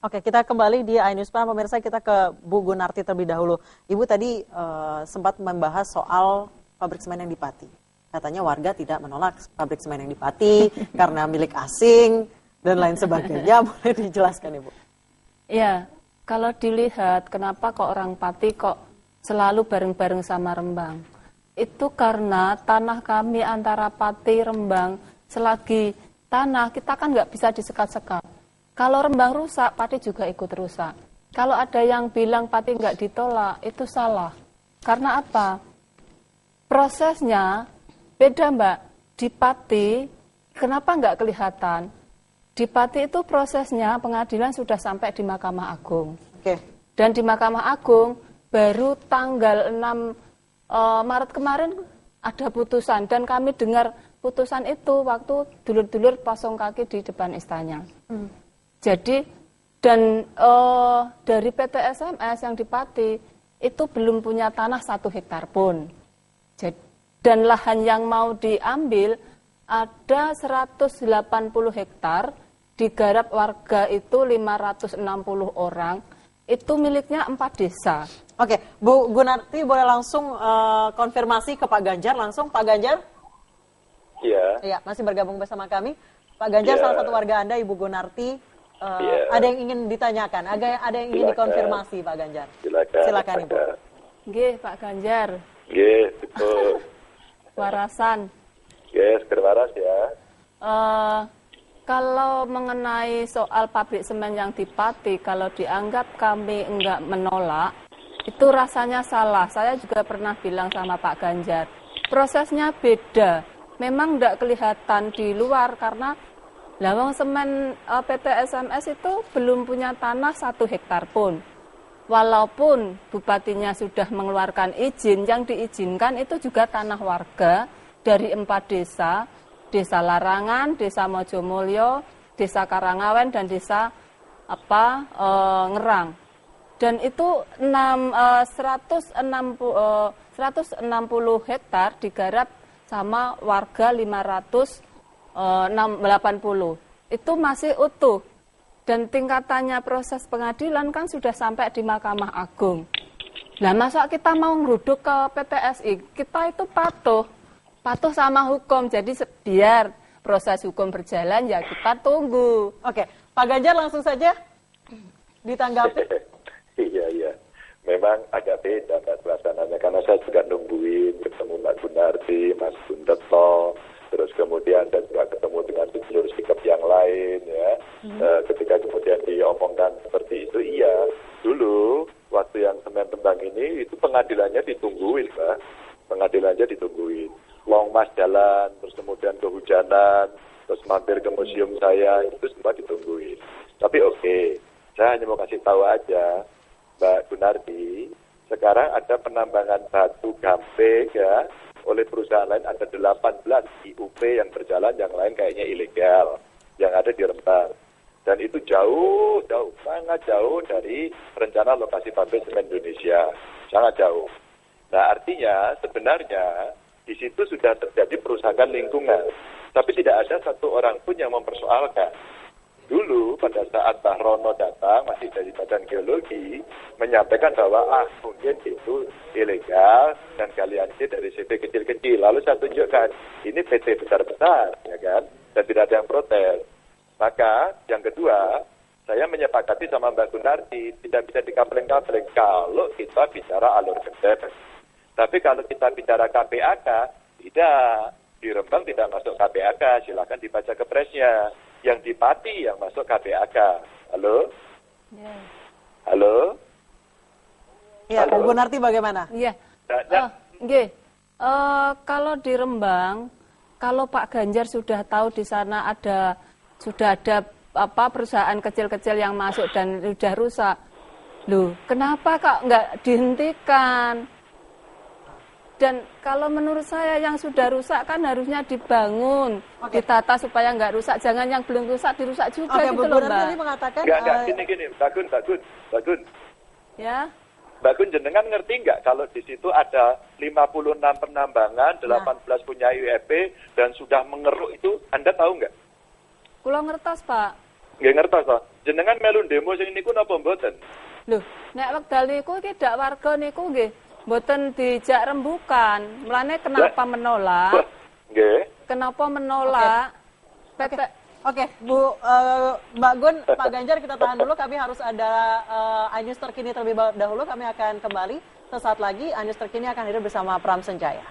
Oke, kita kembali di iNews Prime. Pemirsa, kita ke Bu Gunarti terlebih dahulu. Ibu tadi sempat membahas soal pabrik semen yang di Pati. Katanya warga tidak menolak pabrik semen yang di Pati karena milik asing dan lain sebagainya. Boleh dijelaskan, Ibu? Ya, kalau dilihat kenapa kok orang Pati kok selalu bareng-bareng sama Rembang. Itu karena tanah kami antara Pati, Rembang, selagi tanah kita kan nggak bisa disekat-sekat. Kalau Rembang rusak, Pati juga ikut rusak. Kalau ada yang bilang Pati nggak ditolak, itu salah. Karena apa? Prosesnya beda, Mbak. Di Pati, kenapa nggak kelihatan? Di Pati itu prosesnya pengadilan sudah sampai di Mahkamah Agung. Oke. Dan di Mahkamah Agung baru tanggal 6 Maret kemarin ada putusan. Dan kami dengar putusan itu waktu dulur-dulur pasang kaki di depan istana. Jadi, dan dari PT SMS yang di Pati, itu belum punya tanah 1 hektar pun. Dan lahan yang mau diambil ada 180 hektar, digarap warga itu 560 orang, itu miliknya 4 desa. Oke, Bu Gunarti boleh langsung konfirmasi ke Pak Ganjar langsung. Pak Ganjar? Iya. Iya, masih bergabung bersama kami. Pak Ganjar, salah satu warga Anda, Ibu Gunarti. Ada yang ingin ditanyakan, ada yang ingin dikonfirmasi, Pak Ganjar. Silakan Ibu. Nggih, Pak Ganjar. Nggih, betul. Warasan. Nggih, seger waras ya. Kalau mengenai soal pabrik semen yang di Pati, kalau dianggap kami enggak menolak, itu rasanya salah. Saya juga pernah bilang sama Pak Ganjar, prosesnya beda. Memang enggak kelihatan di luar karena lawang semen PT SMS itu belum punya tanah 1 hektar pun. Walaupun bupatinya sudah mengeluarkan izin, yang diizinkan itu juga tanah warga dari 4 desa, Desa Larangan, Desa Mojomulyo, Desa Karangawen, dan Desa Ngerang. Dan itu 160 hektar digarap sama warga 580. Itu masih utuh. Dan tingkatannya proses pengadilan kan sudah sampai di Mahkamah Agung. Nah, masa kita mau ngeruduk ke PTSI? Kita itu patuh sama hukum. Jadi biar proses hukum berjalan, ya kita tunggu. Oke, Pak Ganjar langsung saja ditanggapi. Iya. Memang agak beda Mbak suasananya, karena saya juga nungguin ketemu Mbak Gunarti, Mas Gunterto, terus kemudian dan juga ketemu dengan seluruh sikap yang lain ya. Ketika kemudian diomongkan seperti itu, iya. Dulu waktu yang semen Rembang ini itu pengadilannya ditungguin, Mbak. Pengadilannya ditungguin. Long Mas jalan, terus kemudian kehujanan, terus mampir ke museum saya, itu semua ditungguin. Tapi oke, saya hanya mau kasih tahu aja, Mbak Gunarti, sekarang ada penambangan batu gamping ya, oleh perusahaan lain ada 18 IUP yang berjalan, yang lain kayaknya ilegal, yang ada di Rembang. Dan itu jauh, sangat jauh dari rencana lokasi pabrik semen Indonesia, sangat jauh. Nah artinya sebenarnya di situ sudah terjadi perusakan lingkungan, tapi tidak ada satu orang pun yang mempersoalkan. Dulu pada saat Pak Rono datang, masih dari Badan Geologi, menyampaikan bahwa mungkin itu ilegal dan kalian dari CP kecil-kecil. Lalu saya tunjukkan, ini PT besar-besar, ya kan, dan tidak ada yang protes. Maka yang kedua, saya menyepakati sama Mbak Gunarti, tidak bisa dikapleng-kapleng kalau kita bicara alur gede. Tapi kalau kita bicara KPAK, tidak. Di Rembang tidak masuk KPAK, silakan dibaca kepresnya. Yang di Pati yang masuk KPAK. Halo? Ya. Halo? Ya, Bu Gunarti bagaimana? Iya. Kalau di Rembang, kalau Pak Ganjar sudah tahu di sana sudah ada perusahaan kecil-kecil yang masuk dan sudah rusak. Loh, kenapa kok nggak dihentikan? Dan kalau menurut saya yang sudah rusak kan harusnya dibangun, ditata supaya nggak rusak. Jangan yang belum rusak dirusak juga gitu loh, Mbak. Tadi mengatakan gini, Mbak Gun. Ya. Mbak Gun, jenengan ngerti nggak kalau di situ ada 56 penambangan, 18 punya IUP dan sudah mengeruk itu, Anda tahu nggak? Kula ngertos, Pak. Nggih ngertos to. Jenengan melu demo sing niku napa mboten? Loh, nek wekdal niku iki dak warga niku nggih mboten dijak rembukan. Mulane kenapa menolak? Nggih. Kenapa menolak? Oke, Bu Mbak Gun, Pak Ganjar kita tahan dulu. Kami harus ada iNews terkini terlebih dahulu. Kami akan kembali sesaat lagi. iNews terkini akan hadir bersama Pram Senjaya.